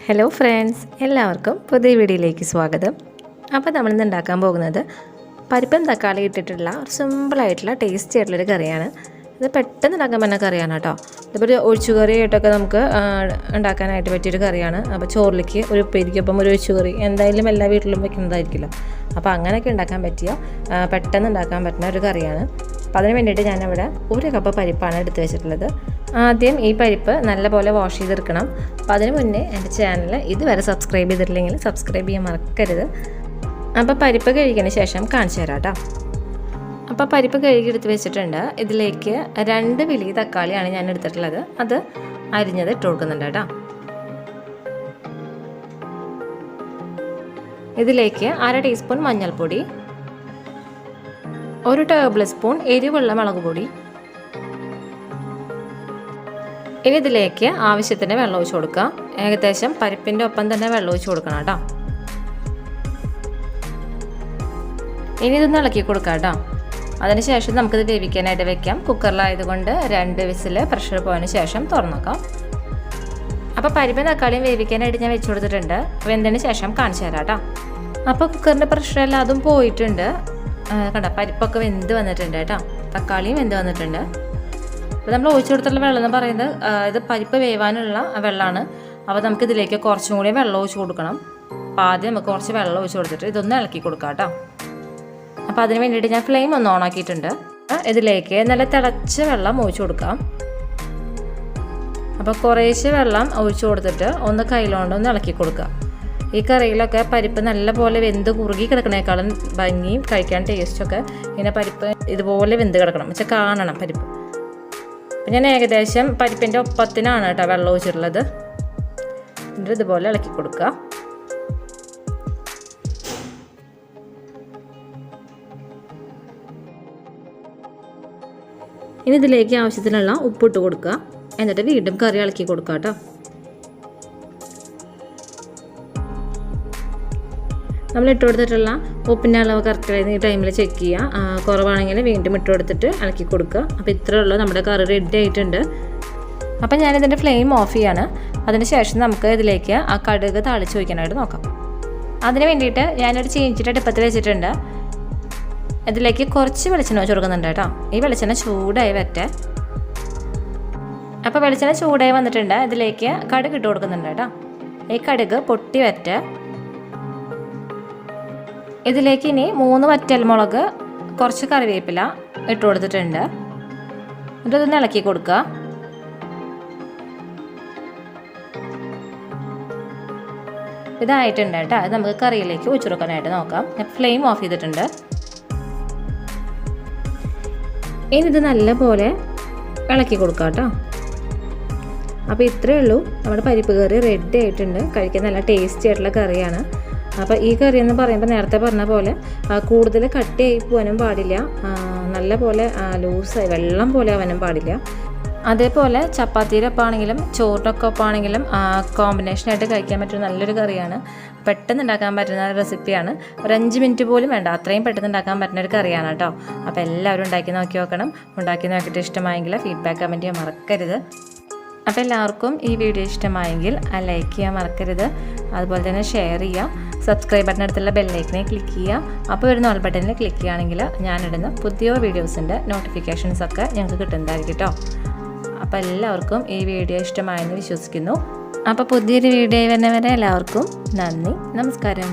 Hello friends, എല്ലാവർക്കും പുതിയ വീഡിയോയിലേക്ക് സ്വാഗതം. അപ്പോൾ നമ്മളിന്ന് ഉണ്ടാക്കാൻ പോകുന്നത് പരിപ്പും തക്കാളി ഇട്ടിട്ടുള്ള ഒരു സിമ്പിളായിട്ടുള്ള ടേസ്റ്റി ആയിട്ടുള്ളൊരു കറിയാണ്. ഇത് പെട്ടെന്ന് ഉണ്ടാക്കാൻ പറ്റുന്ന കറിയാണ് കേട്ടോ. ഇതിപ്പോൾ ഒരു ഒഴിച്ചുകറിയായിട്ടൊക്കെ നമുക്ക് ഉണ്ടാക്കാനായിട്ട് പറ്റിയൊരു കറിയാണ്. അപ്പോൾ ചോറിലേക്ക് ഒരു ഉപ്പേരിക്കൊപ്പം ഒരു ഒഴിച്ചുകറി എന്തായാലും എല്ലാ വീട്ടിലും വെക്കുന്നതായിരിക്കുമല്ലോ. അപ്പോൾ അങ്ങനെയൊക്കെ ഉണ്ടാക്കാൻ പറ്റിയ പെട്ടെന്ന് ഉണ്ടാക്കാൻ പറ്റുന്ന ഒരു കറിയാണ്. അപ്പോൾ അതിന് വേണ്ടിയിട്ട് ഞാനിവിടെ 1 കപ്പ് പരിപ്പാണ് എടുത്ത് വെച്ചിട്ടുള്ളത്. ആദ്യം ഈ പരിപ്പ് നല്ലപോലെ വാഷ് ചെയ്തെടുക്കണം. അപ്പോൾ അതിന് മുന്നേ എൻ്റെ ചാനൽ ഇതുവരെ സബ്സ്ക്രൈബ് ചെയ്തിട്ടില്ലെങ്കിൽ സബ്സ്ക്രൈബ് ചെയ്യാൻ മറക്കരുത്. അപ്പോൾ പരിപ്പ് കഴുകിയതിന് ശേഷം കാണിച്ചു തരാം കേട്ടോ. അപ്പോൾ പരിപ്പ് കഴുകി എടുത്ത് വെച്ചിട്ടുണ്ട്. ഇതിലേക്ക് 2 വലിയ തക്കാളിയാണ് ഞാൻ എടുത്തിട്ടുള്ളത്. അത് അരിഞ്ഞത് ഇട്ട് കൊടുക്കുന്നുണ്ട് കേട്ടോ. ഇതിലേക്ക് 1/2 ടീസ്പൂൺ മഞ്ഞൾപ്പൊടി, 1 ടേബിൾ സ്പൂൺ എരിവുള്ള മുളക് പൊടി. ഇനി ഇതിലേക്ക് ആവശ്യത്തിന് വെള്ളം ഒഴിച്ച് കൊടുക്കുക. ഏകദേശം പരിപ്പിൻ്റെ ഒപ്പം തന്നെ വെള്ളം ഒഴിച്ച് കൊടുക്കണം കേട്ടോ. ഇനി ഇതൊന്ന് ഇളക്കി കൊടുക്കാം കേട്ടോ. അതിനുശേഷം നമുക്കിത് വേവിക്കാനായിട്ട് വെക്കാം. കുക്കറിലായതുകൊണ്ട് 2 വിസിൽ പ്രഷർ പോയതിന് ശേഷം തുറന്നേക്കാം. അപ്പോൾ പരിപ്പും തക്കാളിയും വേവിക്കാനായിട്ട് ഞാൻ വെച്ച് കൊടുത്തിട്ടുണ്ട്. വെന്തതിന് ശേഷം കാണിച്ചു തരാം കേട്ടോ. അപ്പോൾ കുക്കറിൻ്റെ പ്രഷറെല്ലാം അതും പോയിട്ടുണ്ട്. കണ്ട പരിപ്പൊക്കെ വെന്ത് വന്നിട്ടുണ്ട് കേട്ടോ. തക്കാളിയും വെന്ത് വന്നിട്ടുണ്ട്. അപ്പോൾ നമ്മൾ ഒഴിച്ചു കൊടുത്തുള്ള വെള്ളം എന്ന് പറയുന്നത് ഇത് പരിപ്പ് വേവാനുള്ള വെള്ളമാണ്. അപ്പോൾ നമുക്ക് ഇതിലേക്ക് കുറച്ചും കൂടി വെള്ളം ഒഴിച്ച് കൊടുക്കണം. അപ്പോൾ ആദ്യം നമുക്ക് കുറച്ച് വെള്ളം ഒഴിച്ച് കൊടുത്തിട്ട് ഇതൊന്ന് ഇളക്കി കൊടുക്കാം കേട്ടോ. അപ്പോൾ അതിന് വേണ്ടിയിട്ട് ഞാൻ ഫ്ലെയിം ഒന്ന് ഓണാക്കിയിട്ടുണ്ട്. ഇതിലേക്ക് നല്ല തിളച്ച വെള്ളം ഒഴിച്ച് കൊടുക്കാം. അപ്പോൾ കുറേശ്ശെ വെള്ളം ഒഴിച്ച് കൊടുത്തിട്ട് ഒന്ന് കയ്യിലോണ്ട് ഒന്ന് ഇളക്കി കൊടുക്കുക. ഈ കറിയിലൊക്കെ പരിപ്പ് നല്ലപോലെ വെന്ത് കുറുകി കിടക്കണേക്കാളും ഭംഗിയും കഴിക്കാൻ ടേസ്റ്റൊക്കെ ഇങ്ങനെ പരിപ്പ് ഇതുപോലെ വെന്ത് കിടക്കണം വെച്ചാൽ കാണണം പരിപ്പ്. അപ്പം ഞാൻ ഏകദേശം പരിപ്പിൻ്റെ ഒപ്പത്തിനാണ് കേട്ടോ വെള്ളം ഒഴിച്ചിട്ടുള്ളത്. എന്നിട്ട് ഇതുപോലെ ഇളക്കി കൊടുക്കുക. ഇനി ഇതിലേക്ക് ആവശ്യത്തിനുള്ള ഉപ്പിട്ട് കൊടുക്കുക. എന്നിട്ട് വീണ്ടും കറി ഇളക്കി കൊടുക്കുക കേട്ടോ. നമ്മൾ ഇട്ട് കൊടുത്തിട്ടുള്ള ഉപ്പിൻ്റെ അളവ് കറക്റ്റായി ഈ ടൈമിൽ ചെക്ക് ചെയ്യുക. കുറവാണെങ്കിൽ വീണ്ടും ഇട്ട് കൊടുത്തിട്ട് ഇളക്കി കൊടുക്കുക. അപ്പോൾ ഇത്രയേ ഉള്ളൂ, നമ്മുടെ കറി റെഡി ആയിട്ടുണ്ട്. അപ്പം ഞാനിതിൻ്റെ ഫ്ലെയിം ഓഫ് ചെയ്യാണ്. അതിന് ശേഷം നമുക്ക് ഇതിലേക്ക് ആ കടുക് താളിച്ച് വയ്ക്കാനായിട്ട് നോക്കാം. അതിന് വേണ്ടിയിട്ട് ഞാനൊരു ചീനിച്ചിട്ട് അടുപ്പത്തിൽ വെച്ചിട്ടുണ്ട്. ഇതിലേക്ക് കുറച്ച് വെളിച്ചെണ്ണ വെച്ച് കൊടുക്കുന്നുണ്ട് കേട്ടോ. ഈ വെളിച്ചെണ്ണ ചൂടായി വരട്ടെ. അപ്പോൾ വെളിച്ചെണ്ണ ചൂടായി വന്നിട്ടുണ്ട്. ഇതിലേക്ക് കടുക് ഇട്ട് കൊടുക്കുന്നുണ്ട് കേട്ടോ. ഈ കടുക് പൊട്ടി വരട്ടെ. ഇതിലേക്ക് ഇനി 3 വറ്റൽമുളക്, കുറച്ച് കറിവേപ്പില ഇട്ട് കൊടുത്തിട്ടുണ്ട്. എന്നിട്ട് ഇതൊന്ന് ഇളക്കി കൊടുക്കുക. ഇതായിട്ടുണ്ട് കേട്ടോ. അത് നമുക്ക് കറിയിലേക്ക് ഒഴിച്ചു കൊടുക്കാനായിട്ട് നോക്കാം. ഞാൻ ഫ്ലെയിം ഓഫ് ചെയ്തിട്ടുണ്ട്. ഇനി ഇത് നല്ലപോലെ ഇളക്കി കൊടുക്കാം കേട്ടോ. അപ്പോൾ ഇത്രയേ ഉള്ളൂ, നമ്മുടെ പരിപ്പ് കറി റെഡി ആയിട്ടുണ്ട്. കഴിക്കാൻ നല്ല ടേസ്റ്റി ആയിട്ടുള്ള കറിയാണ്. അപ്പോൾ ഈ കറി എന്ന് പറയുമ്പോൾ നേരത്തെ പറഞ്ഞ പോലെ കൂടുതൽ കട്ടിയായി പോകാനും പാടില്ല, നല്ല പോലെ ലൂസായി വെള്ളം പോലെ ആവാനും പാടില്ല. അതേപോലെ ചപ്പാത്തിയുടെ ഒപ്പാണെങ്കിലും ചോറിനൊക്കെ ഒപ്പാണെങ്കിലും കോമ്പിനേഷനായിട്ട് കഴിക്കാൻ പറ്റുന്ന നല്ലൊരു കറിയാണ്. പെട്ടെന്ന് ഉണ്ടാക്കാൻ പറ്റുന്ന റെസിപ്പിയാണ്. ഒരു 5 മിനിറ്റ് പോലും വേണ്ട, അത്രയും പെട്ടെന്ന് ഉണ്ടാക്കാൻ പറ്റുന്ന ഒരു കറിയാണ് കേട്ടോ. അപ്പോൾ എല്ലാവരും ഉണ്ടാക്കി നോക്കി നോക്കണം. ഉണ്ടാക്കി നോക്കിയിട്ട് ഇഷ്ടമായെങ്കിൽ ഫീഡ്ബാക്ക് കമൻറ്റ് ചെയ്യാൻ മറക്കരുത്. അപ്പോൾ എല്ലാവർക്കും ഈ വീഡിയോ ഇഷ്ടമായെങ്കിൽ ലൈക്ക് ചെയ്യാൻ മറക്കരുത്. അതുപോലെ തന്നെ ഷെയർ ചെയ്യുക. സബ്സ്ക്രൈബ് ബട്ടനടുത്തുള്ള ബെല്ലൈക്കനെ ക്ലിക്ക് ചെയ്യുക. അപ്പോൾ വരുന്ന ഓൾ ബട്ടണിൽ ക്ലിക്ക് ചെയ്യുകയാണെങ്കിൽ ഞാനിടുന്ന പുതിയ വീഡിയോസിൻ്റെ നോട്ടിഫിക്കേഷൻസൊക്കെ ഞങ്ങൾക്ക് കിട്ടുന്നതായിരിക്കും കേട്ടോ. അപ്പോൾ എല്ലാവർക്കും ഈ വീഡിയോ ഇഷ്ടമായെന്ന് വിശ്വസിക്കുന്നു. അപ്പോൾ പുതിയൊരു വീഡിയോ വരുന്നവരെ എല്ലാവർക്കും നന്ദി, നമസ്കാരം.